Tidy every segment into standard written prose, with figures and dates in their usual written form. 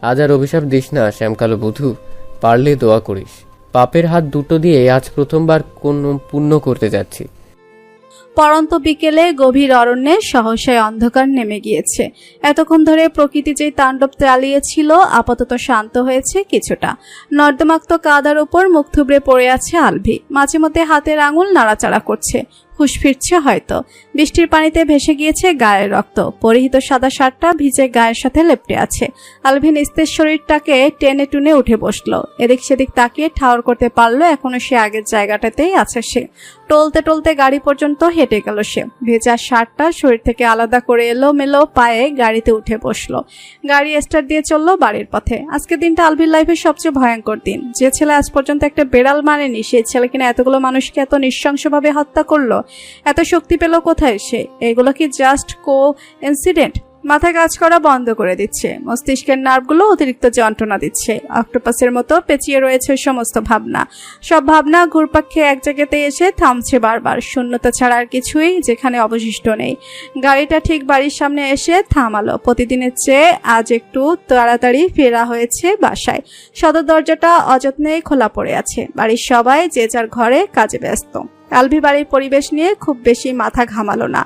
আজ আর অভিশাপ দিস না শ্যামকালো বধূ, পারলে দোয়া করিস। পাপের হাত দুটো দিয়ে আজ প্রথমবার কোন পুণ্য করতে যাচ্ছি। পরন্ত বিকেলে গভীর অরণ্যে সহসায় অন্ধকার নেমে গিয়েছে। এতক্ষণ ধরে প্রকৃতি যে তাণ্ডব চালিয়েছিল আপাতত শান্ত হয়েছে কিছুটা। নর্দমাক্ত কাদার উপর মুখ থুবড়ে পড়ে আছে আলভি। মাঝে মধ্যে হাতের আঙুল নাড়াচাড়া করছে, হুঁশ ফিরছে হয়তো। বৃষ্টির পানিতে ভেসে গিয়েছে গায়ের রক্ত। পরিহিত সাদা শার্টটা ভিজে গায়ের সাথে লেপ্টে আছে। আলভি নিস্তেজ শরীরটাকে টেনে টুনে উঠে বসলো। এদিক সেদিক তাকিয়ে ঠাউর করতে পারলো এখনো সে আগের জায়গাটাতেই আছে। সে টলতে টলতে গাড়ি পর্যন্ত হেঁটে গেল। সে ভেজা শার্টটা শরীর থেকে আলাদা করে এলোমেলো পায়ে গাড়িতে উঠে বসলো। গাড়ি স্টার্ট দিয়ে চললো বাড়ির পথে। আজকের দিনটা আলভির লাইফের সবচেয়ে ভয়ঙ্কর দিন। যে ছেলে আজ পর্যন্ত একটা বেড়াল মারেনি, সেই ছেলে কিনা এতগুলো মানুষকে এত নৃশংসভাবে হত্যা করলো। এত শক্তি পেল কোথায় সে? এগুলো কি জাস্ট ইনসিডেন্ট? মাথা কাজ করা বন্ধ করে দিচ্ছে, মস্তিষ্কের নার্ভগুলো অতিরিক্ত যন্ত্রণা দিচ্ছে। অক্টোপাসের মতো পেঁচিয়ে রয়েছে সমস্ত ভাবনা। সব ভাবনা ঘুরপাক খেয়ে এক জায়গাতে এসে থামছে বারবার, শূন্যতা ছাড়া আর কিছুই যেখানে অবশিষ্ট নেই। গাড়িটা ঠিক বাড়ির সামনে এসে থামালো। প্রতিদিনের চেয়ে আজ একটু তাড়াতাড়ি ফেরা হয়েছে বাসায়। সদর দরজাটা অযত্নে খোলা পড়ে আছে। বাড়ির সবাই যে যার ঘরে কাজে ব্যস্ত। আলভি বাড়ির পরিবেশ নিয়ে খুব বেশি মাথা ঘামালো না।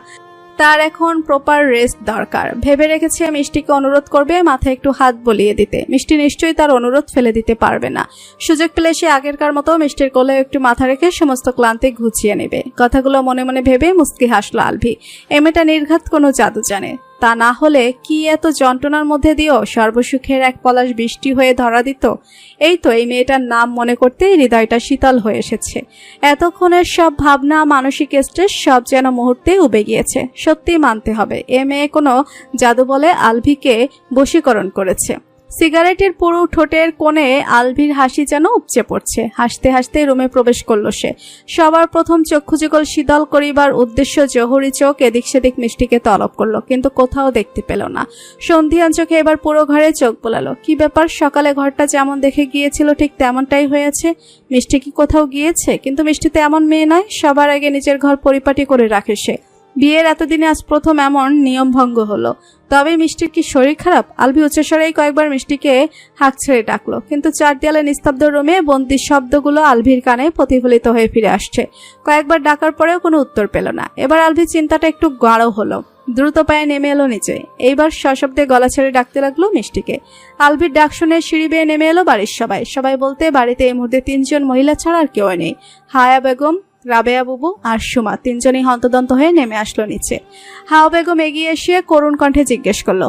তার এখন প্রপার রেস্ট দরকার। ভেবে রেখেছে মিষ্টিকে অনুরোধ করবে মাথায় একটু হাত বলিয়ে দিতে। মিষ্টি নিশ্চয়ই তার অনুরোধ ফেলে দিতে পারবে না। সুযোগ পেলে সে আগেরকার মতো মিষ্টির কোলে একটু মাথা রেখে সমস্ত ক্লান্তি ঘুচিয়ে নেবে। কথাগুলো মনে মনে ভেবে মুচকি হাসলো আলভি। এই মেয়েটা নির্ঘাত কোনো জাদু জানে। তা না হলে কি এত যন্ত্রণার মধ্যে দিয়েও সর্বসুখের এক পলাশ বৃষ্টি হয়ে ধরা দিত? এই তো এই মেয়েটার নাম মনে করতেই হৃদয়টা শীতল হয়ে এসেছে। এতক্ষণের সব ভাবনা, মানসিক স্ট্রেস সব যেন মুহূর্তে উবে গিয়েছে। সত্যি মানতে হবে, এ মেয়ে কোনো জাদু বলে আলভিকে বশীকরণ করেছে। সিগারেটের পুরো ঠোঁটের কোণে আলভির হাসি যেন উপচে পড়ছে। হাসতে হাসতে রুমে প্রবেশ করলো সে। সবার প্রথম চক্ষুযুগল শীতল করিবার উদ্দেশ্য জহুরি চোখ এদিক সেদিক মিষ্টিকে তলব করলো, কিন্তু কোথাও দেখতে পেল না। সন্ধিয়ান চোখে এবার পুরো ঘরে চোখ বোলালো। কি ব্যাপার, সকালে ঘরটা যেমন দেখে গিয়েছিল ঠিক তেমনটাই হয়েছে। মিষ্টি কি কোথাও গিয়েছে? কিন্তু মিষ্টি তো এমন মেয়ে নয়, সবার আগে নিজের ঘর পরিপাটি করে রাখে সে। বিয়ের এতদিনে আজ প্রথম এমন নিয়ম ভঙ্গ হলো। তবে মিষ্টির কি শরীর খারাপ? আলভি উচ্চস্বরেই কয়েকবার মিষ্টিকে হাঁক ছেড়ে ডাকলো, কিন্তু চার দেয়ালে নিস্তব্ধ রুমে বন্দির শব্দগুলো আলভির কানে প্রতিফলিত হয়ে ফিরে আসছে। কয়েকবার ডাকার পরেও কোনো উত্তর পেল না। এবার আলভির চিন্তাটা একটু গাঢ় হলো। দ্রুত পায়ে নেমে এলো নিচে। এইবার সশব্দে গলা ছেড়ে ডাকতে লাগলো মিষ্টিকে। আলভির ডাক শুনে সিঁড়ি বেয়ে নেমে এলো বাড়ির সবাই। সবাই বলতে বাড়িতে এই মুহূর্তে 3 জন মহিলা ছাড়া আর কেউ নেই। হায়া বেগম, রাবেয়া বুবু আর সুমা, 3 জনই হন্তদন্ত হয়ে নেমে আসলো নিচে। হাওয়া বেগম এগিয়ে এসে করুণ কণ্ঠে জিজ্ঞেস করলো,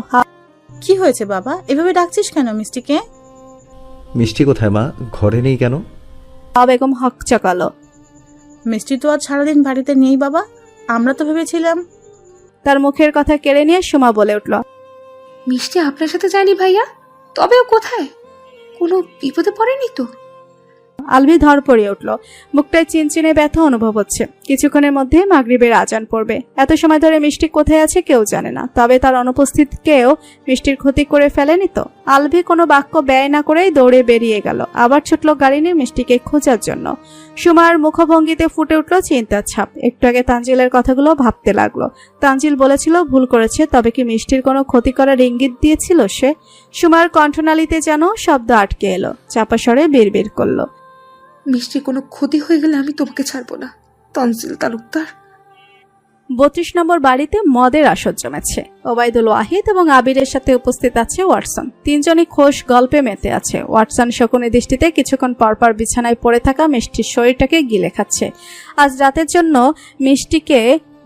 কি হয়েছে বাবা, এভাবে ডাকছিস কেন মিষ্টিকে? মিষ্টি কোথায় মা, ঘরে নেই কেন? হাওয়া বেগম হক চকালো। মিষ্টি তো আজ সারাদিন বাড়িতে নেই বাবা, আমরা তো ভেবেছিলাম। তার মুখের কথা কেড়ে নিয়ে সুমা বলে উঠল, মিষ্টি আপনার সাথে যায়নি ভাইয়া? তবে ও কোথায়? কোনো বিপদে পড়েনি তো? আলভি ধর পড়িয়ে উঠল। মুখটায় চিনচিনে ব্যথা অনুভব হচ্ছে। কিছুক্ষণের মধ্যে মাগরিবের আজান পড়বে। এত সময় ধরে মিষ্টি কোথায় আছে কেউ জানে না। তবে তার অনুপস্থিতিকেও মিষ্টির ক্ষতি করে ফেলেনি তো? আলভি কোনো বাক্য ব্যয় না করেই দৌড়ে বেরিয়ে গেল। আবার ছুটল গাড়ি নিয়ে মিষ্টিকে খোঁজার জন্য। সুমার মুখভঙ্গিতে ফুটে উঠল চিন্তার ছাপ। একটু আগে তানজিলের কথাগুলো ভাবতে লাগলো। তানজিল বলেছিল ভুল করেছে, তবে কি মিষ্টির কোনো ক্ষতি করার ইঙ্গিত দিয়েছিল সে? সুমার কণ্ঠনালীতে যেন শব্দ আটকে এলো। চাপা স্বরে বিড়বিড় করলো, মিষ্টি কোনো ক্ষতি হয়ে গেলে আমি তোমাকে ছাড়বো না তানজিল তালুকদার। 32 নম্বর বাড়িতে মদের আসর জমেছে। ওবায়দুল ওয়াহিদ এবং আবিরের সাথে উপস্থিত আছে ওয়াটসন। 3 জনই খোশ গল্পে মেতে আছে। ওয়াটসন শকুনি দৃষ্টিতে কিছুক্ষণ পরপর বিছানায় পড়ে থাকা মিষ্টির শরীরটাকে গিলে খাচ্ছে। আজ রাতের জন্য মিষ্টিকে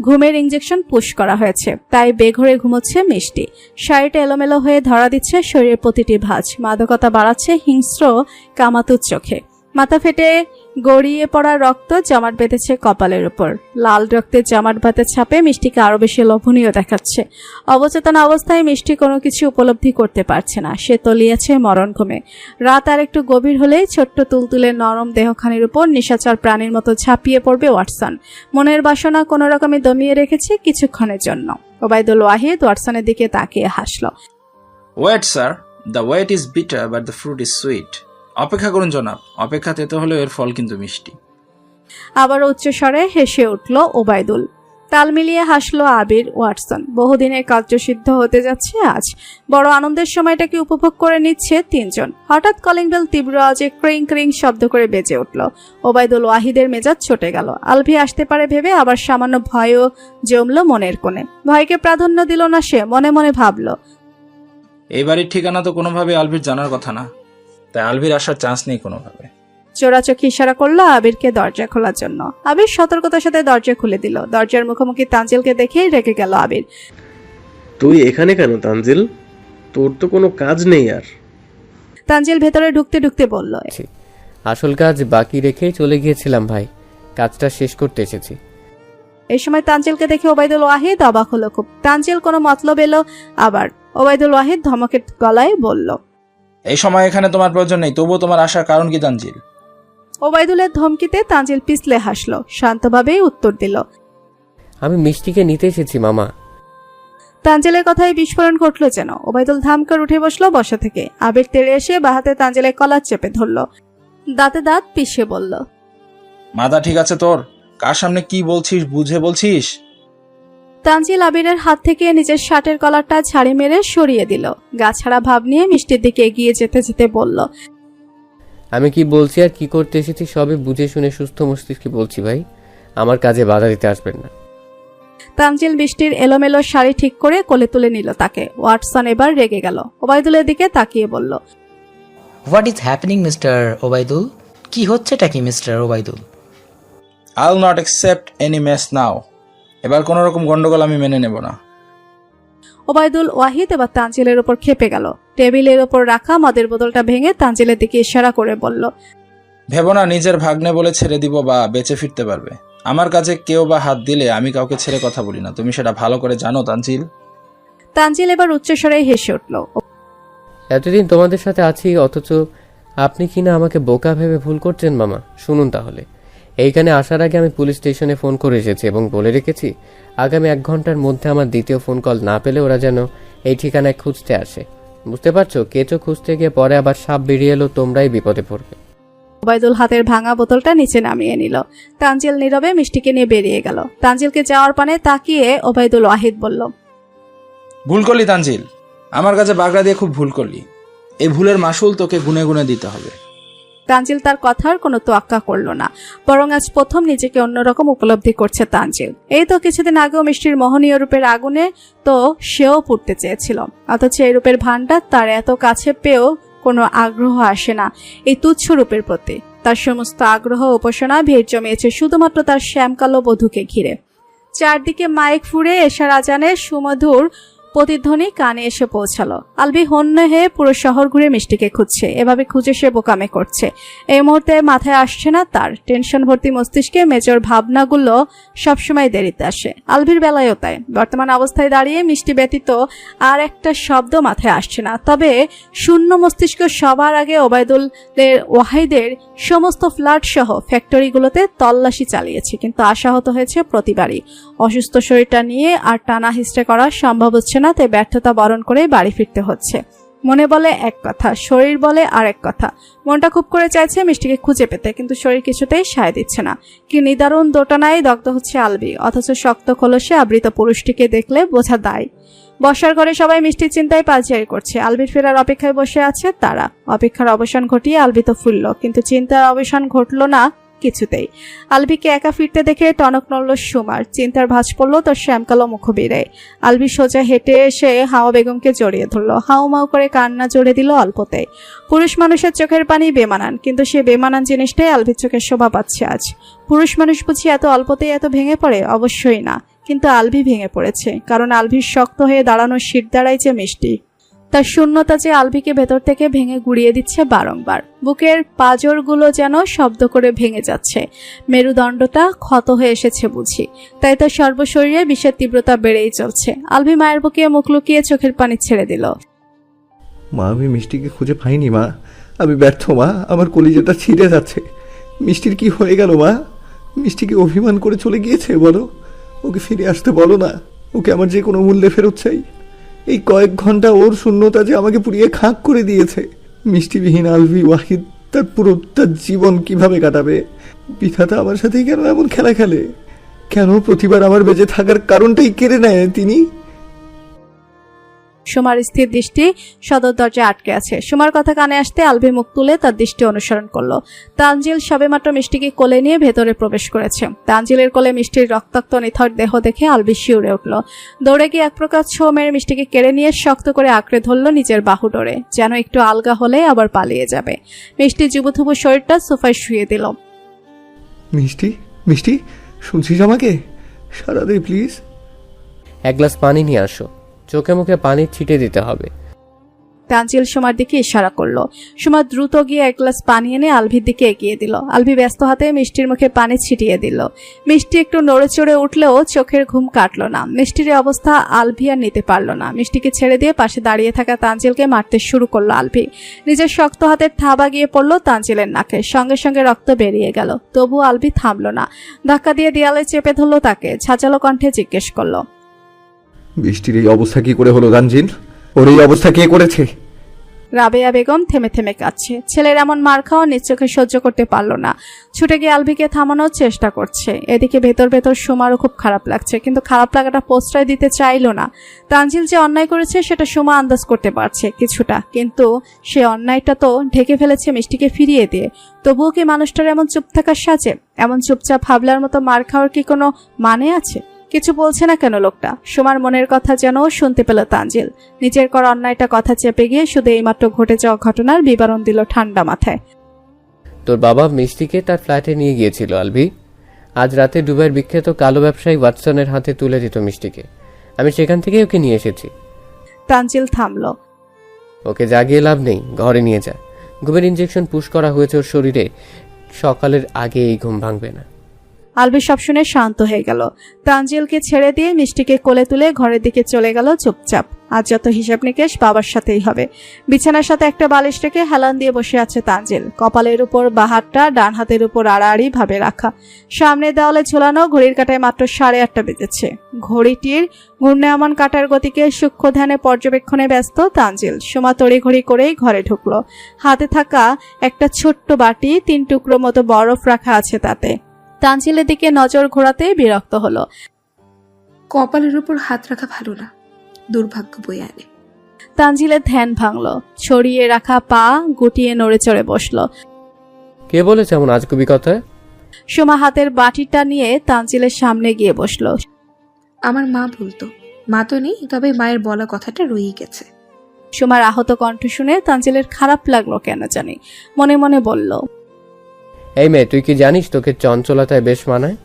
ঘুমের ইঞ্জেকশন পুশ করা হয়েছে, তাই বেঘরে ঘুমোচ্ছে মিষ্টি। শাড়িটা এলোমেলো হয়ে ধরা দিচ্ছে শরীরের প্রতিটি ভাঁজ। মাদকতা বাড়াচ্ছে হিংস্র কামাতুর চোখে। মাথা ফেটে গড়িয়ে পড়া রক্ত জমাট বেঁধেছে কপালের উপর। লাল রক্তের জমাট বাঁধা ছাপে মিষ্টিকে আরো বেশি লোভনীয় দেখাচ্ছে। অবচেতন অবস্থায় মিষ্টি কোনো কিছু উপলব্ধি করতে পারছে না। সে তলিয়েছে মরণ ঘুমে। রাত আর একটু গভীর হলেই ছোট্ট তুলতুলে নরম দেহখানির উপর নিশাচর প্রাণীর মতো ঝাঁপিয়ে পড়বে ওয়াটসন। মনের বাসনা কোনো রকমে দমিয়ে রেখেছে কিছুক্ষণের জন্য। ওবায়দুল ওয়াহিদ ওয়াটসনের দিকে তাকিয়ে হাসল। Wait sir, the wait is bitter but the fruit is sweet. অপেক্ষা করুন জনাব, অপেক্ষা তেতো হলেও এর ফল কিন্তু মিষ্টি। আবার উচ্চ স্বরে হেসে উঠল ওবায়দুল। তাল মিলিয়ে হাসলো আবির ওয়াটসন। বহুদিনের কার্যসিদ্ধ হতে যাচ্ছে আজ। বড় আনন্দের সময়টাকে উপভোগ করে নিচ্ছে তিনজন। হঠাৎ কলিং বেল তীব্র আওয়াজে ক্রিং ক্রিং শব্দ করে বেজে উঠল। ওবায়দুল ওয়াহিদের মেজাজ চটে গেল। আলভি আসতে পারে ভেবে আবার সামান্য ভয়ও জমল মনের কোণে। ভয়কে প্রাধান্য দিল না সে, মনে মনে ভাবল, এই বাড়ির ঠিকানা তো কোনোভাবে আলভির জানার কথা না, তাই আলভির আসার চান্স নেই কোনোভাবে। চোরাচোখি ইশারা করলো আবিরকে দরজা খোলার জন্য। আবির সতর্কতার সাথে দরজা খুলে দিল। দরজার মুখোমুখি তানজিলকে দেখেই রেগে গেল আবির। তুই এখানে কেন তানজিল? তোর তো কোনো কাজ নেই আর। তানজিল ভেতরে ঢুকতে ঢুকতে বলল, আসল কাজ বাকি রেখেই চলে গিয়েছিলাম ভাই, কাজটা শেষ করতে এসেছি। এই সময় তানজিলকে দেখে ওবায়দুল ওয়াহিদ অবাক হলো খুব। তানজিল কোনো মতলব এলো আবার। ওবায়দুল ওয়াহিদ ধমকের গলায় বলল, এই সময় এখানে তোমার প্রয়োজন নেই, তবুও তোমার আসার কারণ কি তানজিল? ওবায়দুলের ধমকিতে তানজিল পিছলে হাসলো, শান্তভাবেই উত্তর দিল, আমি মিষ্টিকে নিতে এসেছি মামা। তানজিলের কথায় বিস্ফোরণ ঘটলো যেন। ওবায়দুল ধামকার উঠে বসলো বসা থেকে। আবেগ তেড়ে এসে বাহাতে তানজিলের কলার চেপে ধরলো, দাঁতে দাঁত পিষে বলল, মাথা ঠিক আছে তোর? কার সামনে কি বলছিস বুঝে বলছিস? তানজিল আবিরের হাত থেকে নিজের শার্টের কলারটা ছাড়ি মেরে সরিয়ে দিল। গা ছাড়া ভাব নিয়ে মিষ্টির দিকে এগিয়ে যেতে যেতে বলল, আমি কি বলছি আর কি করতে এসেছি সবই বুঝে শুনে সুস্থ মস্তিষ্কে বলছি ভাই, আমার কাজে বাধা দিতে আসবেন না। তানজিল বৃষ্টির এলোমেলো শাড়ি ঠিক করে কোলে তুলে নিল তাকে। ওয়াটসন এবার রেগে গেল। ওবায়দুলের দিকে তাকিয়ে বলল, what is happening mister Obaidul? কি হচ্ছেটা কি মিস্টার ওবায়দুল? আইল নট অ্যাকসেপ্ট এনি মেস নাও। এবার কোনো রকম গন্ডগোল আমি মেনে নেব না। ওবায়দুল ওয়াহিদ এবার তানজিলের উপর খেপে গেল। টেবিলের উপর রাখা মদের বোতলটা ভেঙে তানজিলের দিকে ইশারা করে বলল, ভেবো না নিজের ভাগ্নে বলে ছেড়ে দিব বা বেঁচে ফিরতে পারবে। আমার কাছে কেউ বা হাত দিলে আমি কাউকে ছেড়ে কথা বলি না, তুমি সেটা ভালো করে জানো তানজিল। তানজিল এবার উচ্চস্বরে হেসে উঠল। এতদিন তোমাদের সাথে আছি অথচ আপনি কিনা আমাকে বোকা ভেবে ভুল করছেন মামা। শুনুন তাহলে, এইখানে আসার আগে আমি পুলিশ স্টেশনে ফোন করে এসেছি এবং বলে রেখেছি আগামী 1 ঘন্টার মধ্যে আমার দ্বিতীয় ফোন কল না পেলে ওরা যেন এই ঠিকানায় খুঁজতে আসে। বুঝতে পারছো? কেঁচো খুঁজতে গিয়ে পরে আবার সাপ বেরিয়ে এলো, তোমরাই বিপদে পড়বে। ওবায়দুল হাতের ভাঙা বোতলটা নিচে নামিয়ে নিল। তানজিল নীরবে মিষ্টিকে নিয়ে বেরিয়ে গেল। তানজিলকে যাওয়ার পানে তাকিয়ে ওবায়দুল ওয়াহিদ বলল, ভুল করলি তানজিল, আমার কাছে বাগড়া দিয়ে খুব ভুল করলি। এই ভুলের মাসুল তোকে গুনে গুনে দিতে হবে। তানজিল তার কথার কোনো তোয়াক্কা করলো না, বরং আজ প্রথম নিজেকে অন্যরকম উপলব্ধি করছে তানজিল। এই তো কিছুদিন আগেও মিষ্টির মোহনীয় রূপের আগুনে তো সেও পুড়তে চেয়েছিল, অথচ এই রূপের ভান্ডার তার এত কাছে পেয়েও কোনো আগ্রহ আসে না এই তুচ্ছ রূপের প্রতি। তার সমস্ত আগ্রহ উপাসনা ভিড় জমিয়েছে শুধুমাত্র তার শ্যামকালো বধূকে ঘিরে। চারদিকে মাইক ফুঁড়ে এশার আজানের সুমধুর প্রতিধ্বনি কানে এসে পৌঁছালো। আলভি হন্য হয়ে পুরো শহর ঘুরে মিষ্টিকে খুঁজছে। এভাবে খুঁজে সে বোকামে করছে। এই মুহূর্তে মাথায় আসছে না তার। টেনশন ভর্তি মস্তিষ্কে মেজর ভাবনাগুলো সবসময় দেরিতে আসে। আলভির বেলায়ও তাই। বর্তমান অবস্থায় দাঁড়িয়ে মিষ্টি ব্যতীত আর একটা শব্দ মাথায় আসছে না। তবে শূন্য মস্তিষ্ক সবার আগে ওবায়দুলের ওয়াহিদের সমস্ত ফ্ল্যাট সহ ফ্যাক্টরিগুলোতে তল্লাশি চালিয়েছে, কিন্তু আশাহত হয়েছে প্রতিবারই। অসুস্থ শরীরটা নিয়ে আর টানা হিস্ট্রে করা সম্ভব হচ্ছে না, তাই ব্যর্থতা বরণ করে বাড়ি ফিরতে হচ্ছে। মনে বলে এক কথা, শরীর বলে আরেক কথা। মনটা খুব করে চাইছে মিষ্টিকে খুঁজে পেতে, কিন্তু শরীর কিছুতেই সায় দিচ্ছে না। কি নিদারুণ দোটানায় দগ্ধ হচ্ছে আলভি, অথচ শক্ত খোলসে আবৃত পুরুষটিকে দেখলে বোঝা দায়। বসার ঘরে সবাই মিষ্টির চিন্তায় পালচারি করছে। আলভির ফেরার অপেক্ষায় বসে আছে তারা। অপেক্ষার অবসান ঘটিয়ে আলভি তো ফুলল, কিন্তু চিন্তার অবসান ঘটল না কিছুতেই। আলভিকে একা ফিরতে দেখে টনক নড়ল সুমার। চিন্তার ভাঁজ পড়ল তোর শ্যামকালো মুখবিরে। আলভি সোজা হেঁটে এসে হাওয়া বেগমকে জড়িয়ে ধরল। হাউ মাউ করে কান্না জড়ে দিল অল্পতেই। পুরুষ মানুষের চোখের পানি বেমানান, কিন্তু সে বেমানান জিনিসটাই আলভির চোখে শোভা পাচ্ছে আজ। পুরুষ মানুষ বুঝি এত অল্পতেই এত ভেঙে পড়ে? অবশ্যই না, কিন্তু আলভি ভেঙে পড়েছে, কারণ আলভির শক্ত হয়ে দাঁড়ানোর শির দাঁড়াই যে মিষ্টি। তার শূন্যতা যে আলভিকে ভেতর থেকে ভেঙে গুড়িয়ে দিচ্ছে বারংবার। বুকের পাঁজরগুলো যেন শব্দ করে ভেঙে যাচ্ছে। মেরুদণ্ডটা ক্ষত হয়ে এসেছে বুঝি, তাই তার সর্বশরীরে বিষের তীব্রতা বেড়েই চলছে। আলভি মায়ের বুকে মুখ লুকিয়ে চোখের পানি ছেড়ে দিল। মা, আমি মিষ্টিকে খুঁজে পাইনি মা, আমি ব্যর্থ মা, আমার কলিজাটা ছিঁড়ে যাচ্ছে। মিষ্টির কি হয়ে গেল মা? মিষ্টিকে অভিমান করে চলে গিয়েছে বলো? ওকে ফিরে আসতে বলো না, ওকে আমার যে কোনো মূল্যে ফেরত চাই। এই কয়েক ঘন্টা ওর শূন্যতা যে আমাকে পুড়িয়ে খাক করে দিয়েছে। মিষ্টিবিহীন আলভি ওয়াহিদ তার জীবন কিভাবে কাটাবে? বিধাতা আমার সাথেই কেন এমন খেলা খেলে? কেন প্রতিবার আমার বেঁচে থাকার কারণটাই কেড়ে নেয় তিনি? সুমার স্থির দৃষ্টি সদর দরজায় আটকে আছে। সুমার কথা কানে আসতে আলভি মুখ তুলে তার দৃষ্টি অনুসরণ করলো। তানজিল সবেমাত্র মিষ্টিকে কোলে নিয়ে ভেতরে প্রবেশ করেছে। তানজিলের কোলে মিষ্টির রক্তাক্ত নিথর দেহ দেখে আলভি শিউরে উঠল। দৌড়ে গিয়ে এক প্রকার ছো মেরে মিষ্টিকে কেড়ে নিয়ে শক্ত করে আঁকড়ে ধরল নিজের বাহু ডোরে, যেন একটু আলগা হলে আবার পালিয়ে যাবে। মিষ্টি যুবথুবু শরীরটা সোফায় শুয়ে দিল। মিষ্টি, মিষ্টি, শুনছিস আমাকে? সারা দে প্লিজ। এক গ্লাস পানি নিয়ে আসো, চোখে মুখে পানি ছিটে দিতে হবে। তানজিল সুমার দিকে ইশারা করলো। সুমা দ্রুত গিয়ে এক গ্লাস পানি এনে আলভির দিকে এগিয়ে দিল। আলভি ব্যস্ত হাতে মিষ্টির মুখে পানি ছিটিয়ে দিল। মিষ্টি একটু নড়ে চড়ে উঠলেও চোখের ঘুম কাটলো না। মিষ্টির অবস্থা আলভি আর নিতে পারলো না। মিষ্টিকে ছেড়ে দিয়ে পাশে দাঁড়িয়ে থাকা তানজিলকে মারতে শুরু করলো আলভি। নিজের শক্ত হাতের থাবা গিয়ে পড়লো তানজিলের নাকে, সঙ্গে সঙ্গে রক্ত বেরিয়ে গেল। তবু আলভি থামলো না, ধাক্কা দিয়ে দেয়ালে চেপে ধরলো তাকে। ঝাঁঝালো কণ্ঠে জিজ্ঞেস করলো, বৃষ্টির এই অবস্থা কি করে হলো তানজিল? ওর এই অবস্থা কে করেছে? রাবেয়া বেগম থেমে থেমে কাঁদছে। ছেলের এমন মার খাওয়া নিজ চোখে সহ্য করতে পারল না। ছুটে গিয়ে আলভিকে থামানোর চেষ্টা করছে। এদিকে ভেতর ভেতর সুমারও খুব খারাপ লাগছে, কিন্তু খারাপ লাগাটা প্রশ্রয় দিতে চাইল না। তানজিল যে অন্যায় করেছে সেটা সুমা আন্দাজ করতে পারছে কিছুটা, কিন্তু সে অন্যায়টা তো ঢেকে ফেলেছে মিষ্টিকে ফিরিয়ে দিয়ে। তবুও কি মানুষটার এমন চুপ থাকার সাজে? এমন চুপচাপ ভাবলার মতো মার খাওয়ার কি কোনো মানে আছে? কিছু বলছে না কেন লোকটা? সুমার মনের কথা যেন শুনতে পেল তানজিল। নিজের করা অন্যায়টা কথা চেপে গিয়ে শুধু এইমাত্র ঘটে যাওয়া ঘটনার বিবরণ দিল ঠান্ডা মাথায়। তোর বাবা মিষ্টিকে তার ফ্ল্যাটে নিয়ে গিয়েছিল আলভি। আজ রাতে দুবাইয়ের বিখ্যাত কালো ব্যবসায়ী ওয়াটসনের হাতে তুলে দিত মিষ্টিকে। আমি সেখান থেকে ওকে নিয়ে এসেছি। তানজিল থামল। ওকে জাগিয়ে লাভ নেই, ঘরে নিয়ে যা। ঘুমের ইঞ্জেকশন পুশ করা হয়েছে ওর শরীরে, সকালের আগে এই ঘুম ভাঙবে না। আলভি সব শুনে শান্ত হয়ে গেল। তানজিলকে ছেড়ে দিয়ে মিষ্টিকে কোলে তুলে ঘরের দিকে চলে গেল চুপচাপ। আজ যত হিসাব নিকেশ বাবার সাথেই হবে। বিছানার সাথে একটা বালিশ রেখে হেলান দিয়ে বসে আছে তানজিল। কপালের উপর বাহাতটা, ডান হাতের উপর আড়াআড়ি ভাবে রাখা। সামনে দেওয়ালে ঝোলানো ঘড়ির কাঁটায় মাত্র 8:30 বেজেছে। ঘড়িটির ঘূর্ণায়মান কাঁটার গতিকে সূক্ষ্ম ধ্যানে পর্যবেক্ষণে ব্যস্ত তানজিল। সুমা তড়িঘড়ি করেই ঘরে ঢুকলো। হাতে থাকা একটা ছোট্ট বাটি 3 টুকরো মতো বরফ রাখা আছে তাতে। তানজিলের দিকে নজর ঘোরাতে বিরক্ত হলো। কপালের উপর হাত রাখা ভালো না, দুর্ভাগ্য বয়ে আনে। তানজিলের ধ্যান ভাঙলো। ছড়িয়ে রাখা পা গুটিয়ে নড়ে চড়ে বসলো। কে বলেছে এমন আজগুবি কথা? সুমা হাতের বাটিটা নিয়ে তানজিলের সামনে গিয়ে বসলো। আমার মা বলতো, মা তো নেই, তবে মায়ের বলা কথাটা রয়েই গেছে। সুমার আহত কণ্ঠ শুনে তানজিলের খারাপ লাগলো কেন জানি। মনে মনে বলল, এই মেয়ে, তুই কি জানিস তোকে চঞ্চলতায় বেশ মানায়?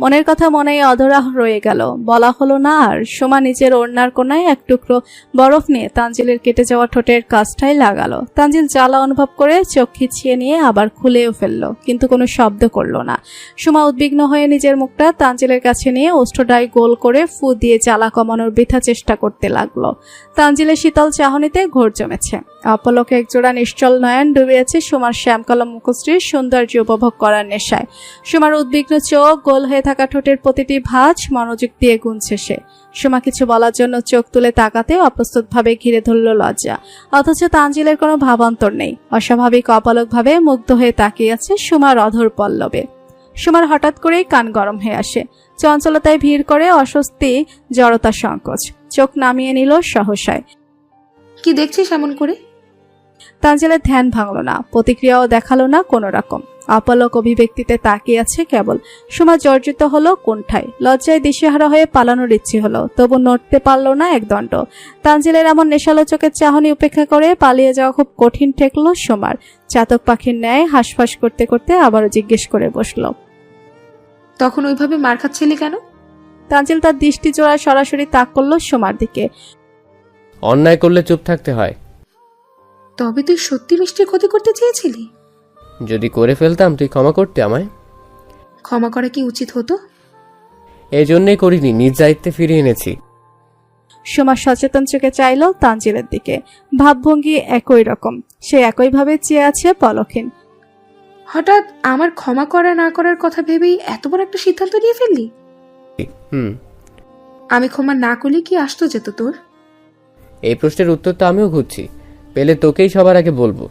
মনের কথা মনেই অধরা রয়ে গেল, বলা হলো না আর। সুমা নিজের ওড়নার কোনায় এক টুকরো বরফ নিয়ে তানজিলের কেটে যাওয়া ঠোঁটের কাছটাই লাগালো। তানজিল জ্বালা অনুভব করে চোখ খিচিয়ে নিয়ে আবার খুলেও ফেললো, কিন্তু কোনো শব্দ করলো না। সুমা উদ্বিগ্ন হয়ে নিজের মুখটা তানজিলের কাছে নিয়ে ওষ্ঠটায় গোল করে ফু দিয়ে জ্বালা কমানোর বৃথা চেষ্টা করতে লাগলো। তানজিলের শীতল চাহনিতে ঘোর জমেছে। অপলকে একজোড়া নিশ্চল নয়ন ডুবে আছে সুমার শ্যামকালো মুখশ্রীর সৌন্দর্য উপভোগ করার নেশায়। সুমার উদ্বিগ্ন চোখ, গোল হয়ে থাকা ঠোঁটের প্রতিটি ভাঁজ মনোযোগ দিয়ে গুনছে সে। সুমা কিছু বলার জন্য চোখ তুলে তাকাতেও অপ্রস্তুতভাবে ঘিরে ধরল লজ্জা। অথচ তানজিলের কোনো ভাবান্তর নেই। অস্বাভাবিক অপলকভাবে মুগ্ধ হয়ে তাকিয়ে আছে সুমার অধর পল্লবে। সুমার হঠাৎ করেই কান গরম হয়ে আসে। চঞ্চলতায় ভিড় করে অস্বস্তি, জড়তা, সংকোচ। চোখ নামিয়ে নিল সহসায়। কি দেখছিস এমন করে? তানজিলের ধ্যান ভাঙলো না, প্রতিক্রিয়াও দেখালো না কোনো রকম। অপলক অভিব্যক্তিতে তাকিয়ে আছে কেবল। সুমা জর্জিত হলো কোণঠায়। লজ্জায় দিশেহারা হয়ে পালানোর ইচ্ছে হলো, তবু নড়তে পারলো না একদণ্ড। তানজিলের এমন নেশালো চোখের চাহনি উপেক্ষা করে পালিয়ে যাওয়া খুব কঠিন ঠেকলো সুমার। চাতক পাখির ন্যায় হাঁসফাঁস করতে করতে আবারও জিজ্ঞেস করে বসলো, তখন ওইভাবে মার খাচ্ছিলি কেন? তানজিল তার দৃষ্টি জোড়ায় সরাসরি তাক করলো সুমার দিকে। অন্যায় করলে চুপ থাকতে হয়। তবে তুই সত্যি মিষ্টির ক্ষতি করতে চেয়েছিলি? যদি করে ফেলতাম তুই ক্ষমা করতে আমায়? ক্ষমা করা কি উচিত হতো? এই জন্যই করিনি, নিজ দায়িত্বে ফিরিয়ে এনেছি। সুমা সচেতন চোখে চাইল তানজিলের দিকে। ভাবভঙ্গি একই রকম। সে একইভাবে চেয়ে আছে পলকহীন। হঠাৎ আমার ক্ষমা করা না করার কথা ভেবেই এত বড় একটা সিদ্ধান্ত নিয়ে ফেললি? আমি ক্ষমা না করলে কি আসতো যেত তোর? এই প্রশ্নের উত্তর তো আমিও খুঁজছি। পেলে তোকেই সবার আগে বলবো,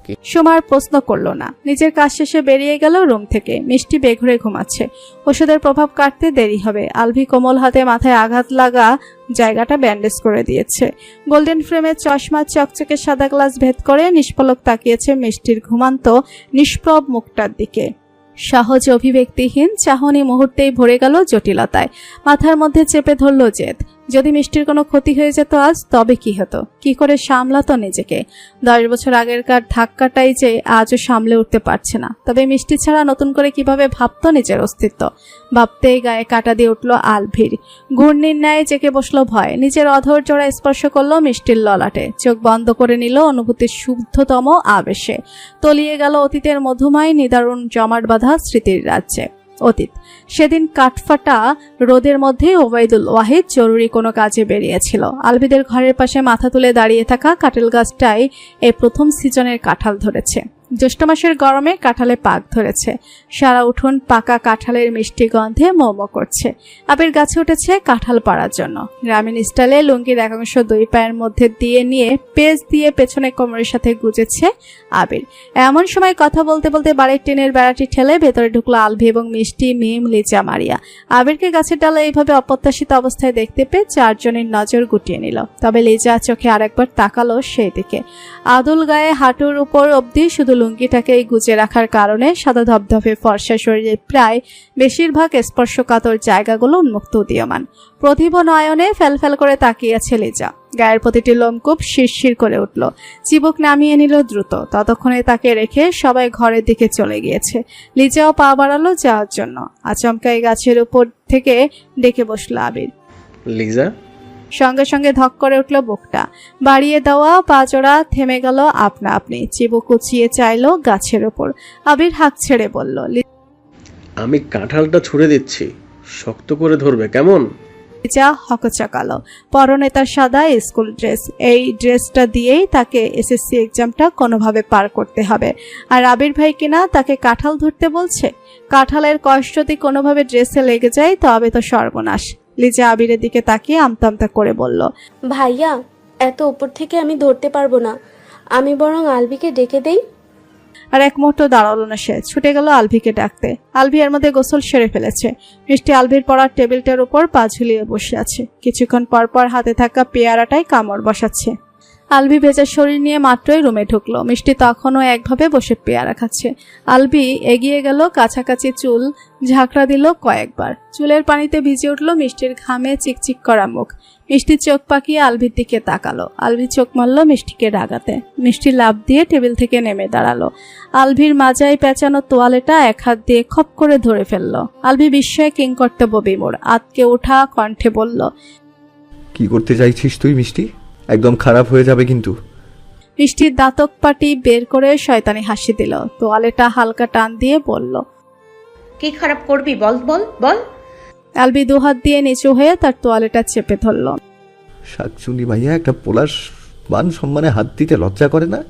কি? সুমার প্রশ্ন করলো না, নিজের কাজ শেষে বেরিয়ে গেল রুম থেকে। মিষ্টি বেঘুরে ঘুমাচ্ছে, ওষুধের প্রভাব কাটতে দেরি হবে। আলভি কোমল হাতে মাথায় আঘাত লাগা জায়গাটা ব্যান্ডেজ করে দিয়েছে। গোল্ডেন ফ্রেমের চশমা চকচকে সাদা গ্লাস ভেদ করে নিষ্পলক তাকিয়েছে মিষ্টির ঘুমান্ত নিষ্প্রভ মুখটার দিকে। সহজ অভিব্যক্তিহীন চাহনি মুহূর্তেই ভরে গেল জটিলতায়। মাথার মধ্যে চেপে ধরল জেদ। যদি মিষ্টির কোনো ক্ষতি হয়ে যেত আজ, তবে কি হতো? কি করে সামলাতো নিজেকে? 10 বছর আগেরকার ধাক্কাটাই যে আজও সামলে উঠতে পারছে না। তবে মিষ্টি ছাড়া নতুন করে কিভাবে ভাবতো নিজের অস্তিত্ব? ভাবতেই গায়ে কাটা দিয়ে উঠল আলভির। ঘূর্ণির ন্যায় জেকে বসলো ভয়। নিজের অধর জোড়া স্পর্শ করলো মিষ্টির ললাটে। চোখ বন্ধ করে নিল অনুভূতির শুদ্ধতম আবেশে। তলিয়ে গেল অতীতের মধুময় নিদারুণ জমাট বাঁধা স্মৃতির রাজ্যে। অতীত সেদিন কাঠফাটা রোদের মধ্যে ওবায়দুল ওয়াহিদ জরুরি কোনো কাজে বেরিয়েছিল। আলভিদের ঘরের পাশে মাথা তুলে দাঁড়িয়ে থাকা কাঁঠাল গাছটায় এই প্রথম সিজনের কাঁঠাল ধরেছে। জ্যৈষ্ঠ মাসের গরমে কাঁঠালে পাক ধরেছে। সারা উঠোন পাকা কাঁঠালের মিষ্টি গন্ধে মোমো করছে। আবির গাছে উঠেছে কাঁঠাল পাড়ার জন্য। গ্রামীণ স্টাইলে লুঙ্গির একাংশ 2 পায়ের মধ্যে দিয়ে নিয়ে পেজ দিয়ে পেছনে কোমরের সাথে গুজেছে আবির। এমন সময় কথা বলতে বলতে বাড়ির টিনের বেড়াটি ঠেলে ভেতরে ঢুকলো আলভি এবং মিষ্টি, মিম, লিজা, মারিয়া। আবিরকে গাছের ডালে এইভাবে অপ্রত্যাশিত অবস্থায় দেখতে পেয়ে 4 জনের নজর গুটিয়ে নিল। তবে লিজা চোখে আরেকবার তাকালো সেই দিকে। আদুল গায়ে হাঁটুর উপর অবধি শুধু লুঙ্গিটাকে গুজে রাখার কারণে সাদা ধবধবে ফর্সা শরীরের প্রায় বেশিরভাগ স্পর্শকাতর জায়গাগুলো উন্মুক্ত উদীয়মান। প্রতিভ নয়নে ফেলফেল করে তাকিয়েছে লিজা। গায়ের প্রতিটি লোমকূপ শিরশির করে উঠল। চিবুক নামিয়ে নিল দ্রুত। ততক্ষণে তাকে রেখে সবাই ঘরের দিকে চলে গিয়েছে। লিজাও পা বাড়ালো যাওয়ার জন্য। আচমকাই গাছের উপর থেকে ডেকে বসলো আবির। লিজা, সঙ্গে সঙ্গে ধক করে উঠল বুকটা। বাড়িয়ে দেওয়া পাজোড়া থেমে গেল আপনা আপনি। চিবুক উঁচিয়ে চাইলো গাছের ওপর। আবির হাঁক ছেড়ে বলল, আমি কাঁঠালটা ছুঁড়ে দিচ্ছি, শক্ত করে ধরবে কেমন? লিজা হকচকালো। পরনে তার সাদা স্কুল ড্রেস। এই ড্রেসটা দিয়েই তাকে এসএসসি এক্সামটা কোনোভাবে পার করতে হবে। আর আবির ভাই কিনা তাকে কাঁঠাল ধরতে বলছে। কাঁঠালের কষ্ট যদি কোনোভাবে ড্রেসে লেগে যায় তবে তো সর্বনাশ। লিজা আবিরের দিকে তাকিয়ে আমতা আমতা করে বলল, ভাইয়া, এত উপর থেকে আমি ধরতে পারবো না, আমি বরং আলবিকে ডেকে দেই। আর এক মুহূর্ত দাঁড়ালো না সে, ছুটে গেল আলভিকে ডাকতে। আলভি এর মধ্যে গোসল সেরে ফেলেছে। মিষ্টি আলভির পড়ার টেবিলটার উপর পা ঝুলিয়ে বসে আছে। কিছুক্ষণ পর পর হাতে থাকা পেয়ারাটাই কামড় বসাচ্ছে। আলভি ভেজা শরীর নিয়ে মাত্রই রুমে ঢুকলো। মিষ্টি তখনও একভাবে বসে পেয়ারা খাচ্ছে। আলভি এগিয়ে গেল, কাছাকাছি চুল ঝাঁকড়া দিল কয়েকবার। চুলের পানিতে ভিজে উঠল মিষ্টির ঘামে চিকচিক করা মুখ। মিষ্টি চোখ পাকিয়ে আলভির দিকে তাকালো। আলভি চোখ মারল মিষ্টিকে রাগাতে। মিষ্টি লাফ দিয়ে টেবিল থেকে নেমে দাঁড়ালো। আলভির মাজায় পেঁচানো তোয়ালেটা এক হাত দিয়ে খপ করে ধরে ফেললো। আলভি বিস্ময়ে কিংকর্তব্য বিমূঢ়। আতকে ওঠা কণ্ঠে বলল, কি করতে চাইছিস তুই মিষ্টি? একদম খারাপ হয়ে যাবে কিন্তু। মিষ্টির দাঁতক পাটি বের করে শয়তানি হাসি দিল। তোয়ালেটা হালকা টান দিয়ে বলল, কি খারাপ করবি বল বল বল। আলভি 2 হাত দিয়ে নিচু হয়ে তার তোয়ালেটা চেপে ধরল। শাকচুনি ভাইয়া একটা পোলার মান সম্মানে হাত দিতে লজ্জা করে না?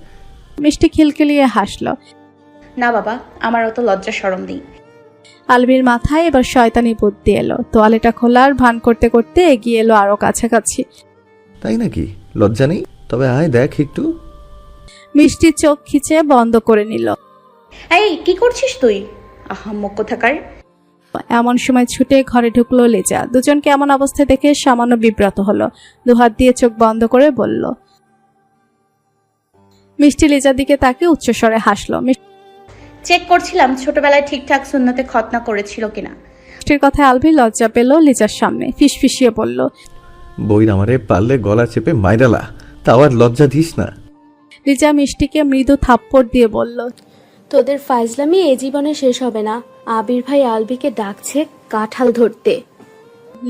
মিষ্টি খিলখিলিয়ে হাসল। না বাবা, আমার অত লজ্জা শরম নেই। আলভির মাথায় এবার শয়তানি বুদ্ধি এলো। তোয়ালেটা খোলার ভান করতে করতে এগিয়ে এলো আরো কাছাকাছি। তাই নাকি? লজ্জা নেই? তবে আয় দেখ একটু। মিষ্টি চোখ খিচে বন্ধ করে নিল। এই কি করছিস তুই, আহাম্মক কোথাকার! এমন সময় ছুটে ঘরে ঢুকলো লিজা। দুজনকে এমন অবস্থায় দেখে সামান্য বিব্রত হলো। 2 হাত দিয়ে চোখ বন্ধ করে বলল। মিষ্টি লিজার দিকে তাকে উচ্চস্বরে হাসলো। চেক করছিলাম ছোটবেলায় ঠিকঠাক সুন্নতে খতনা করেছিল কিনা। মিষ্টির কথায় আলভি লজ্জা পেল লিজার সামনে। ফিসফিসিয়ে বলল, বইর আমারে পারলে গলা চেপে মাইরালা, তাও আর লজ্জা দিস না। লিজা মিষ্টিকে মৃদু থাপ্পড় দিয়ে বলল, তোদের ফাজলামি এ জীবনে শেষ হবে না। আবির ভাই আলবিকে ডাকছে কাঁঠাল ধরতে।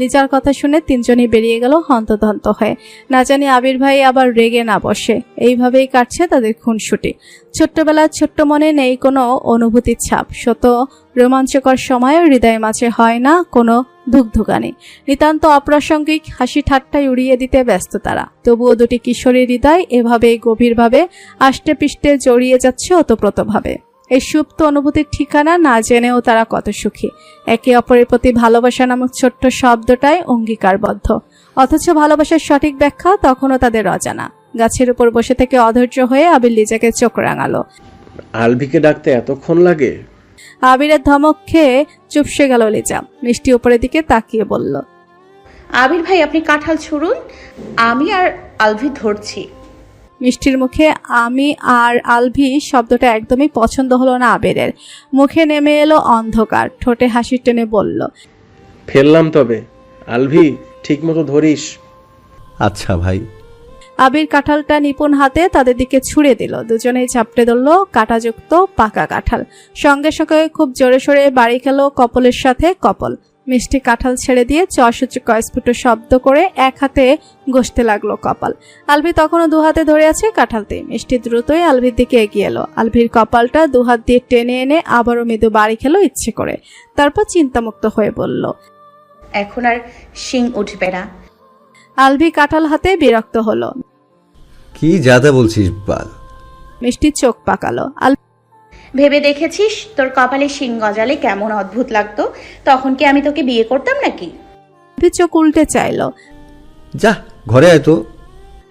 লিজার কথা শুনে 3 জনই বেরিয়ে গেল হন্তদন্ত হয়ে। না জানি আবির ভাই আবার রেগে না বসে। এইভাবেই কাটছে তাদের খুনসুটি। ছোট্টবেলার ছোট্ট মনে নেই কোনো অনুভূতির ছাপ। শত রোমাঞ্চকর সময়ও হৃদয় মাঝে হয় না কোনো ধুকধুকানি। নিতান্ত অপ্রাসঙ্গিক হাসি ঠাট্টায় উড়িয়ে দিতে ব্যস্ত তারা। তবুও 2টি কিশোরীর হৃদয় এভাবেই গভীরভাবে আষ্টে পিষ্টে জড়িয়ে যাচ্ছে ওতপ্রোতভাবে। এই সুপ্ত অনুভূতির ঠিকানা না জেনেও তারা কত সুখী। একে অপরের প্রতি ভালোবাসা নামক ছোট্ট শব্দটাই অঙ্গীকারবদ্ধ। অথচ ভালোবাসার সঠিক ব্যাখ্যা তখনও তাদের অজানা। গাছের উপর বসে থেকে অধৈর্য হয়ে আবির লিজাকে চোখ রাঙালো। আলভিকে ডাকতে এতক্ষণ লাগে? আবিরের ধমক খেয়ে চুপসে গেল লিজা। মিষ্টি উপরের দিকে তাকিয়ে বলল, আবির ভাই আপনি কাঁঠাল ছুড়ুন, আমি আর আলভি ধরছি। মিষ্টির মুখে আমি আর আলভি শব্দটা একদমই পছন্দ হলো না আবিরের। মুখে নেমে এলো অন্ধকার, ঠোঁটে হাসি টেনে বলল, ফেললাম তবে। আলভি ঠিক মতো ধরিস। আচ্ছা ভাই। আবির কাঁঠালটা নিপুণ হাতে তাদের দিকে ছুঁড়ে দিল। দুজনেই ঝাপটে ধরল কাঁটাযুক্ত পাকা কাঁঠাল। সঙ্গে সঙ্গে খুব জোরে সোরে বাড়ি খেল কপলের সাথে কপল। মিষ্টি কাঁঠাল ছেড়ে দিয়ে চসূচক স্ফুট শব্দ করে এক হাতে ঘষতে লাগলো কপাল। আলভি তখনও দু হাতে ধরে আছে কাঁঠালটি। মিষ্টি দ্রুতই আলভির দিকে এগিয়ে এলো। আলভির কপালটা দু হাত দিয়ে টেনে এনে আবারও মৃদু বাড়ি খেলো ইচ্ছে করে। তারপর চিন্তামুক্ত হয়ে বলল, এখন আর শিং উঠবে না। আলভি কাঁঠাল হাতে বিরক্ত হলো। কি যাতা বলছিস বাল? মিষ্টি চোখ পাকালো। ভেবে দেখেছিস তোর কপালে শিং গজালে কেমন অদ্ভুত লাগতো? তখন কি আমি তোকে বিয়ে করতাম নাকি? আলভি চোখ উল্টে চাইলো। যা ঘরে আয় তো।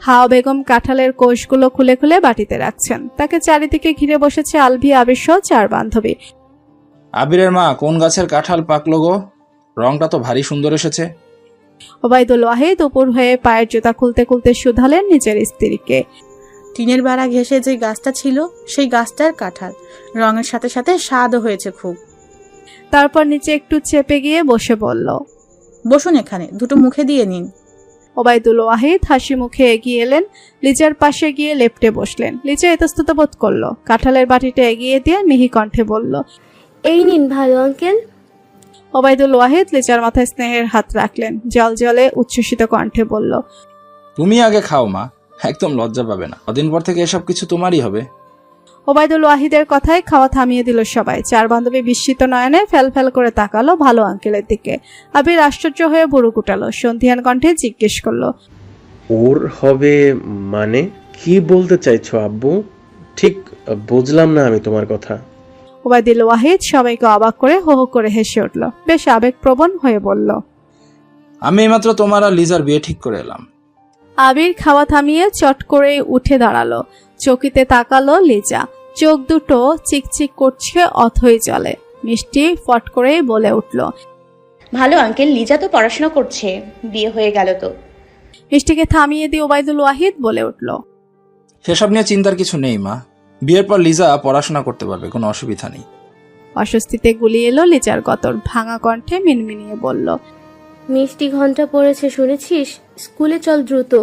হাওয়া বেগম কাঁঠালের কোষগুলো খুলে খুলে বাটিতে রাখছেন। তাকে চারিদিকে ঘিরে বসেছে আলভি, আবির সহ 4 বান্ধবী। আবিরের মা, কোন গাছের কাঁঠাল পাকলো গো? রংটা তো ভারী সুন্দর এসেছে। ওবায়দুল ওয়াহিদ উপর হয়ে পায়ের জুতা খুলতে খুলতে শুধালেন নিজের স্ত্রীকে। টিনের বেড়া ঘেঁষে যে গাছটা ছিল সেই গাছটার কাঁঠাল, রঙের সাথে সাথে স্বাদও হয়েছে খুব। তারপর নিচে একটু চেপে গিয়ে বসে বলল, বসুন এখানে, দুটো মুখে দিয়ে নিন। ওবায়দুল ওয়াহিদ হাসি মুখে এগিয়ে এলেন, লিজার পাশে গিয়ে লেপ্টে বসলেন। লিজা ইতস্তত বোধ করলো। কাঁঠালের বাটিটা এগিয়ে দিয়ে মিহি কণ্ঠে বলল, এই নিন ভালো আঙ্কেল। ওবায়দুল ওয়াহিদ লিজার মাথায় স্নেহের হাত রাখলেন। জল জলে উচ্ছ্বসিত কণ্ঠে বলল, তুমি আগে খাও মা, একদম লজ্জা পাবে না। কদিন পর থেকে এসব কিছু তোমারই হবে। ওবায়দুল ওয়াহিদের কথায় খাওয়া থামিয়ে দিল সবাই। 4 বান্ধবী বিস্মিত নয়নে ফেল ফেল করে তাকালো ভালো আঙ্কেলের দিকে। আবির আশ্চর্য হয়ে বুড়ো কুটালো। সন্ধিয়ান কণ্ঠে জিজ্ঞেস করলো, ওর হবে মানে? কি বলতে চাইছো আব্বু? ঠিক বুঝলাম না আমি তোমার কথা। ওবায়দুল ওয়াহিদ সবাইকে অবাক করে হো হো করে হেসে উঠল। বেশ আবেগপ্রবণ হয়ে বলল, আমি এইমাত্র তোমার আর লিজার বিয়ে ঠিক করে এলাম। আবির খাওয়া থামিয়ে চট করে উঠে দাঁড়ালো। চকিতে তাকালো লিজা। চোখ দুটো চিকচিক করছে অথই জলে। মিষ্টি ফট করেই বলে উঠল, ভালো আঙ্কেল, লিজা তো পড়াশোনা করছে, বিয়ে হয়ে গেল তো। মিষ্টিকে থামিয়ে দিয়ে ওবায়দুল ওয়াহিদ বলে উঠল, সেসব নিয়ে চিন্তার কিছু নেই মা, বিয়ের পর লিজা পড়াশোনা করতে পারবে, কোনো অসুবিধা নেই। অস্বস্তিতে গুলিয়ে এলো লিজার গতর। ভাঙা কণ্ঠে মিনমিনিয়ে বলল, মিষ্টি ঘন্টা পড়েছে শুনেছিস? স্কুলে চল দ্রুত।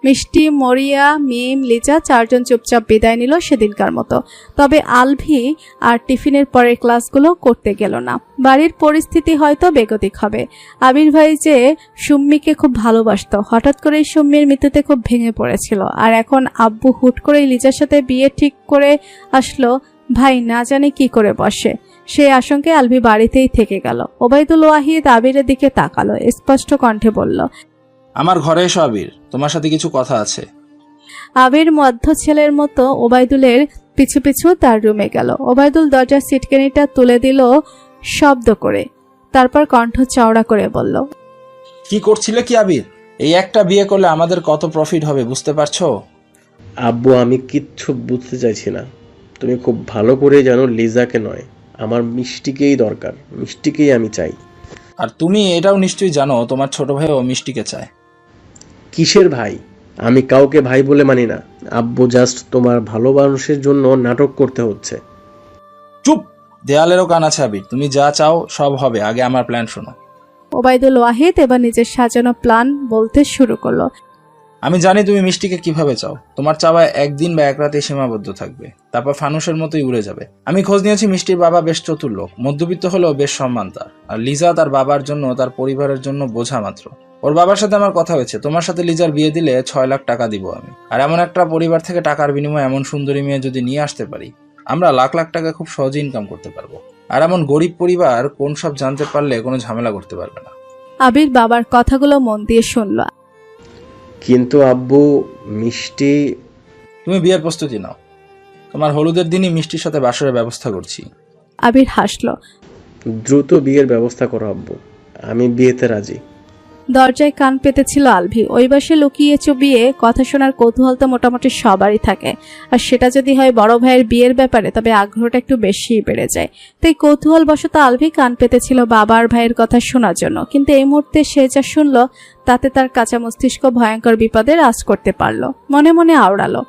মিষ্টি, মরিয়া, মিম, লিজা 4 জন চুপচাপ বিদায় নিল সেদিনকার মতো। তবে আলভি আর টিফিনের পরের ক্লাসগুলো করতে গেল না। বাড়ির পরিস্থিতি হয়তো বেগতিক হবে। আবির ভাই যে সুম্মিকে খুব ভালোবাসতো, হঠাৎ করেই সুম্মির মৃত্যুতে খুব ভেঙে পড়েছিল। আর এখন আব্বু হুট করেই লিজার সাথে বিয়ে ঠিক করে আসলো। ভাই না জানে কি করে বসে। সেই আশঙ্কায় আলভি বাড়িতেই থেকে গেল। ওবায়দুল ওয়াহিদ আবিরের দিকে তাকালো, স্পষ্ট কণ্ঠে বলল, আমার ঘরে এসো আবির, তোমার সাথে কিছু কথা আছে। আবির মধ্য ছেলের মতো ওবায়দুলের পিছু পিছু তার রুমে গেল। ওবায়দুল দরজার সিটকেনিটা তুলে দিল শব্দ করে। তারপর কণ্ঠ চওড়া করে বলল, কি করছিলে কি আবির? এই একটা বিয়ে করলে আমাদের কত প্রফিট হবে বুঝতে পারছো? আব্বু আমি কিচ্ছু বুঝতে চাইছি না। তুমি খুব ভালো করে জানো লিজাকে নয়, আমার মিষ্টিকেই দরকার, মিষ্টিকেই আমি চাই। আর তুমি এটাও নিশ্চয়ই জানো তোমার ছোট ভাইও মিষ্টিকে চায়। কিসের ভাই? আমি কাউকে ভাই বলে মানি না আব্বু, জাস্ট তোমার ভালো মানুষের জন্য নাটক করতে হচ্ছে। চুপ, দেয়ালেরও কান আছে আবির, তুমি যা চাও সব হবে, আগে আমার প্ল্যান শোনো। ওবায়দুল ওয়াহিদ এবার নিজের সাজানো প্ল্যান বলতে শুরু করলো। আমি জানি তুমি মিষ্টিকে কিভাবে চাও। তোমার চাওয়া একদিন বা এক রাতে সীমাবদ্ধ থাকবে, তারপর ফানুসের মতোই উড়ে যাবে। আমি খোঁজ নিয়েছি, মিষ্টির বাবা বেশ চতুর লোক, মধ্যবিত্ত হলেও বেশ সম্মান তার। আর লিজা তার বাবার জন্য, তার পরিবারের জন্য বোঝা মাত্র। ওর বাবার সাথে আমার কথা হয়েছে, তোমার সাথে লিজার বিয়ে দিলে 6 লাখ টাকা দিব আমি। আর এমন একটা পরিবার থেকে টাকার বিনিময়ে এমন সুন্দরী মেয়ে যদি নিয়ে আসতে পারি, আমরা লাখ লাখ টাকা খুব সহজে ইনকাম করতে পারবো। আর এমন গরিব পরিবার কোন সব জানতে পারলে কোনো ঝামেলা করতে পারবে না। আবির বাবার কথাগুলো মন দিয়ে শুনল। কিন্তু আব্বু মিষ্টি। তুমি বিয়ের প্রস্তুতি নাও, তোমার হলুদের দিনই মিষ্টির সাথে বাসরের ব্যবস্থা করছি। আবির হাসলো। দ্রুত বিয়ের ব্যবস্থা করো আব্বু, আমি বিয়েতে রাজি। দরজায় কান পেতেছিল আলভি। ওই পাশে লুকিয়ে চুবিয়ে কথা শোনার কৌতূহল তো মোটামুটি সবারই থাকে, আর সেটা যদি হয় বড় ভাইয়ের বিয়ের ব্যাপারে তবে আগ্রহটা একটু বেশিই বেড়ে যায়। তাই কৌতূহলবশত আলভি কান পেতেছিল বাবার ভাইয়ের কথা শোনার জন্য, কিন্তু এই মুহূর্তে সে যা শুনল তাতে তার কাঁচা মস্তিষ্ক ভয়ঙ্কর বিপদে রাজ করতে পারল। মনে মনে আওড়ালো,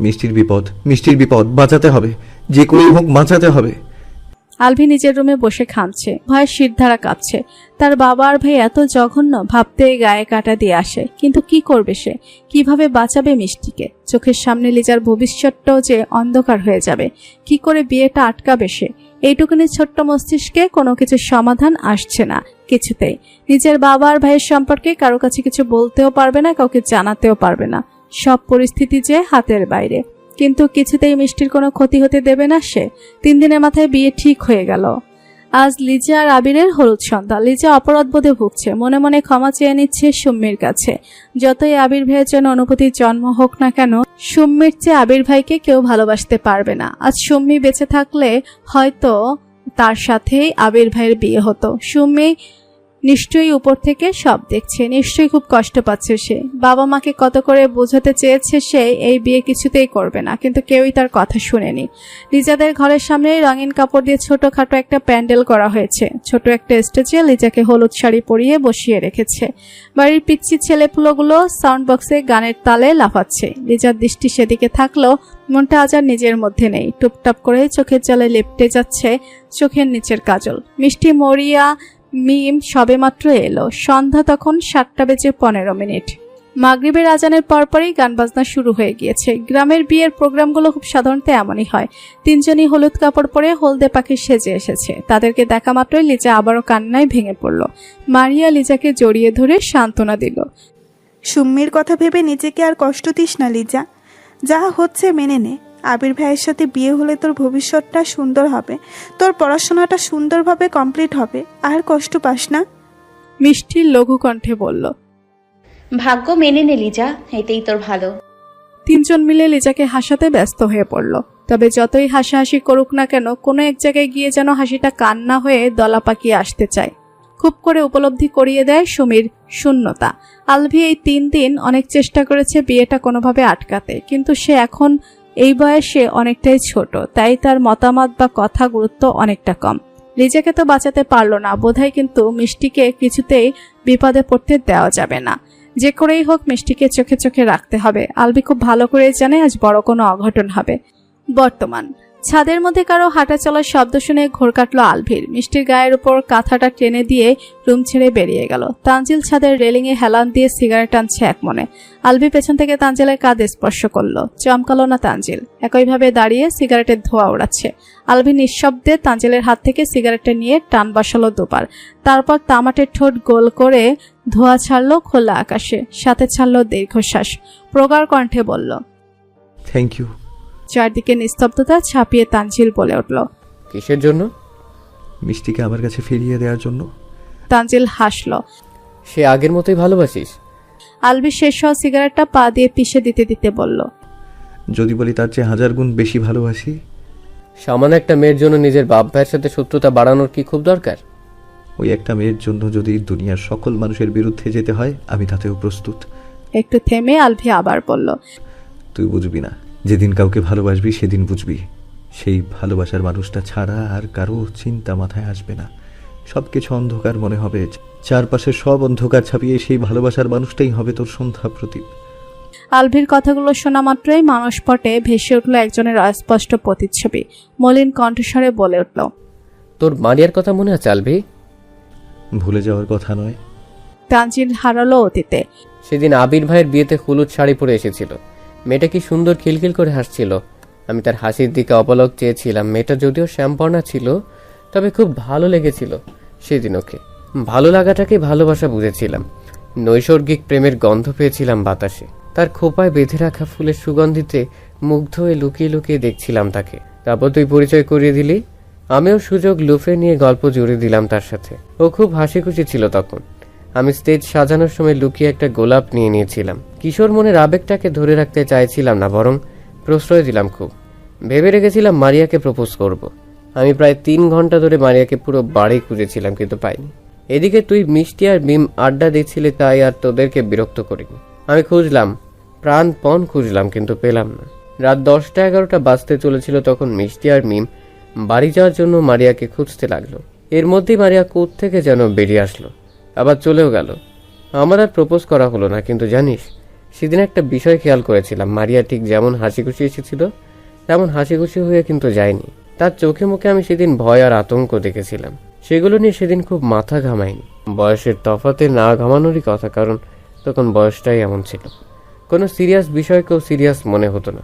মিষ্টির বিপদ, মিষ্টির বিপদ, বাঁচাতে হবে, যে করেই হোক বাঁচাতে হবে। আলভি নিজের রুমে বসে খামছে, ভয়ে শিরধারা কাঁপছে। তার বাবা আর ভাই এত জঘন্য, ভাবতেই গায়ে কাঁটা দিয়ে আসে। কিন্তু কি করবে সে? কিভাবে বাঁচাবে মিষ্টিকে? চোখের সামনে লিজার ভবিষ্যৎটাও যে অন্ধকার হয়ে যাবে। কি করে বিয়েটা আটকাবে সে? এইটুকুনি ছোট্ট মস্তিষ্কে কোনো কিছুর সমাধান আসছে না কিছুতেই। নিজের বাবা আর ভাইয়ের সম্পর্কে কারো কাছে কিছু বলতেও পারবে না, কাউকে জানাতেও পারবে না। সব পরিস্থিতি যে হাতের বাইরে, কিন্তু কিছুতেই মিষ্টির কোনো ক্ষতি হতে দেবে না সে। 3 দিনের মাথায় বিয়ে ঠিক হয়ে গেল। আজ লিজা আর আবিরের হলুদ সন্ধ্যা। লিজা অপরাধবোধে ভুগছে, মনে মনে ক্ষমা চেয়ে নিচ্ছে সুম্মির কাছে। যতই আবির ভাইয়ের জন্য অনুভূতির জন্ম হোক না কেন, সুম্মির চেয়ে আবির ভাইকে কেউ ভালোবাসতে পারবে না। আজ সুম্মি বেঁচে থাকলে হয়তো তার সাথেই আবির ভাইয়ের বিয়ে হতো। সুম্মি নিশ্চয়ই উপর থেকে সব দেখছে, নিশ্চয়ই খুব কষ্ট পাচ্ছে সে। বাবা মাকে কত করে বোঝাতে চেয়েছে সে এই বিয়ে কিছুতেই করবে না, কিন্তু কেউই তার কথা শুনেনি। লিজাদের ঘরের সামনে রঙিন কাপড় দিয়ে ছোটখাটো একটা প্যান্ডেল করা হয়েছে। ছোট একটা স্টেজে লিজাকে হলুদ শাড়ি পরিয়ে বসিয়ে রেখেছে। বাড়ির পিচ্ছি ছেলেপুলোগুলো সাউন্ড বক্সে গানের তালে লাফাচ্ছে। লিজার দৃষ্টি সেদিকে থাকলেও মনটা আজ আর নিজের মধ্যে নেই। টুপটাপ করে চোখের জলে লেপটে যাচ্ছে চোখের নিচের কাজল। মিষ্টি মরিয়া মিম সবেমাত্র এলো। সন্ধ্যা তখন 7:15। মাগরিবের আজানের পরপরই গান বাজনা শুরু হয়ে গিয়েছে। গ্রামের বিয়ের প্রোগ্রামগুলো খুব সাধারণত এমনই হয়। 3 জনই হলুদ কাপড় পরে হলদে পাখি সেজে এসেছে। তাদেরকে দেখা মাত্রই লিজা আবারও কান্নায় ভেঙে পড়ল। মারিয়া লিজাকে জড়িয়ে ধরে সান্ত্বনা দিল। সুম্মির কথা ভেবে নিজেকে আর কষ্ট দিস না লিজা, যা হচ্ছে মেনে নে। আবির ভাইয়ের সাথে বিয়ে হলে তোর ভবিষ্যৎটা সুন্দর হবে, তোর পড়াশোনাটা সুন্দরভাবে কমপ্লিট হবে, আর কষ্ট পাস না। মিষ্টির লঘু কণ্ঠে বলল, ভাগ্য মেনে নে লিজা, এতেই তোর ভালো। 3 জন মিলে লিজাকে হাসাতে ব্যস্ত হয়ে পড়ল। তবে যতই হাসাহাসি করুক না কেন, কোনো এক জায়গায় গিয়ে যেন হাসিটা কান্না হয়ে দলা পাকিয়ে আসতে চায়। খুব করে উপলব্ধি করিয়ে দেয় সুমির শূন্যতা। আলভি এই 3 দিন অনেক চেষ্টা করেছে বিয়েটা কোনোভাবে আটকাতে, কিন্তু সে এখন এই বয়সে অনেকটাই ছোট, তাই তার মতামত বা কথা গুরুত্ব অনেকটা কম। লিজাকে তো বাঁচাতে পারল না বোধহয়, কিন্তু মিষ্টিকে কিছুতেই বিপদে পড়তে দেওয়া যাবে না। যে করেই হোক মিষ্টিকে চোখে চোখে রাখতে হবে। আলবি খুব ভালো করে জানে আজ বড় কোনো অঘটন হবে। বর্তমান ছাদের মধ্যে কারো হাঁটা চলার শব্দ শুনে ঘোর কাটল আলভির। মিষ্টির গায়ের উপর কাঁথাটা টেনে দিয়ে রুম ছেড়ে বেরিয়ে গেল। তানজিল ছাদের রেলিংয়ে হেলান দিয়ে সিগারেট টানছে এক মনে। আলভি পেছন থেকে তানজিলের কাঁধে স্পর্শ করলো। চমকালো না তানজিল, একইভাবে দাঁড়িয়ে সিগারেটের ধোঁয়া ওড়াচ্ছে। আলভি নিঃশব্দে তানজিলের হাত থেকে সিগারেটটা নিয়ে টান বসালো দুবার। তারপর তামাটের ঠোঁট গোল করে ধোঁয়া ছাড়লো খোলা আকাশে, সাথে ছাড়লো দীর্ঘশ্বাস। প্রগাঢ় কণ্ঠে বলল, থ্যাংক ইউ। চারদিকে নিস্তব্ধতা ছাপিয়ে তানজিল বলে উঠল, কিসের জন্য? মিষ্টিকে আমার কাছে ফিরিয়ে দেওয়ার জন্য। তানজিল হাসল। সে আগের মতোই ভালোবাসিস? আলভি শেষ হওয়া সিগারেটটা পা দিয়ে পিষে দিতে দিতে বলল, যদি বলি তার চেয়ে 1000 গুণ বেশি ভালোবাসি। সামান্য একটা মেয়ের জন্য নিজের বাপ ভাইয়ের সাথে শত্রুতা বাড়ানোর কি খুব দরকার? ওই একটা মেয়ের জন্য যদি দুনিয়ার সকল মানুষের বিরুদ্ধে যেতে হয়, আমি তাতেও প্রস্তুত। একটু থেমে আলভি আবার বলল, তুই বুঝবি না, যেদিন কাউকে ভালোবাসবি সেদিন বুঝবি। সেই ভালোবাসার মানুষটা ছাড়া আর কারো চিন্তা মাথায় আসবে না। সবকিছু অন্ধকার মনে হবে, চারপাশে সব অন্ধকার ছাপিয়ে সেই ভালোবাসার মানুষটাই হবে তোর সন্ধ্যা প্রদীপ। আলভির কথাগুলো শোনা মাত্রই মানসপটে ভেসে উঠল একজনের অস্পষ্ট প্রতিচ্ছবি। মলিন কণ্ঠস্বরে বলে উঠল, তোর মারিয়ার কথা মনে আছে আলভি? ভুলে যাওয়ার কথা নয়। তানজিল হারালো অতীতে। সেদিন আবির ভাইয়ের বিয়েতে হলুদ শাড়ি পরে এসেছিল। মেয়েটা কি সুন্দর খিলখিল করে হাসছিল। আমি তার হাসির দিকে অপলক চেয়েছিলাম। মেয়েটা যদিও শ্যামবর্ণা ছিল, তবে খুব ভালো লেগেছিল সেদিন ওকে। ভালো লাগাটাকে ভালোবাসা বুঝেছিলাম। নৈসর্গিক প্রেমের গন্ধ পেয়েছিলাম বাতাসে। তার খোপায় বেঁধে রাখা ফুলের সুগন্ধিতে মুগ্ধ হয়ে লুকিয়ে লুকিয়ে দেখছিলাম তাকে। তারপর তুই পরিচয় করিয়ে দিলি। আমিও সুযোগ লুফে নিয়ে গল্প জুড়ে দিলাম তার সাথে। ও খুব হাসি খুশি ছিল তখন। আমি স্টেজ সাজানোর সময় লুকিয়ে একটা গোলাপ নিয়ে নিয়েছিলাম। কিশোর মনের আবেগটাকে ধরে রাখতে চাইছিলাম না, বরং প্রশ্রয় দিলাম খুব। ভেবে রেখেছিলাম মারিয়াকে প্রপোজ করব। আমি প্রায় 3 ঘন্টা ধরে মারিয়াকে পুরো বাড়ি খুঁজেছিলাম, কিন্তু পাইনি। এদিকে তুই মিষ্টি আর মিম আড্ডা দিচ্ছিলি, তাই আর তোদেরকে বিরক্ত করিনি। আমি খুঁজলাম, প্রাণপণ খুঁজলাম, কিন্তু পেলাম না। রাত 10টা-11টা বাজতে চলেছিল তখন মিষ্টি আর মিম বাড়ি যাওয়ার জন্য মারিয়াকে খুঁজতে লাগলো। এর মধ্যেই মারিয়া কোথা থেকে যেন বেরিয়ে আসলো, আবার চলেও গেল। আমার আর প্রপোজ করা হলো না, কিন্তু জানিস সেদিন একটা বিষয় খেয়াল করেছিলাম। মারিয়া ঠিক যেমন হাসি খুশি এসেছিল তেমন হাসি খুশি হয়ে কিন্তু যায়নি। তার চোখে মুখে আমি সেদিন ভয় আর আতঙ্ক দেখেছিলাম। সেগুলো নিয়ে সেদিন খুব মাথা ঘামাইনি। বয়সের তফাতে না ঘামানোরই কথা, কারণ তখন বয়সটাই এমন ছিল। কোনো সিরিয়াস বিষয়কেও সিরিয়াস মনে হতো না।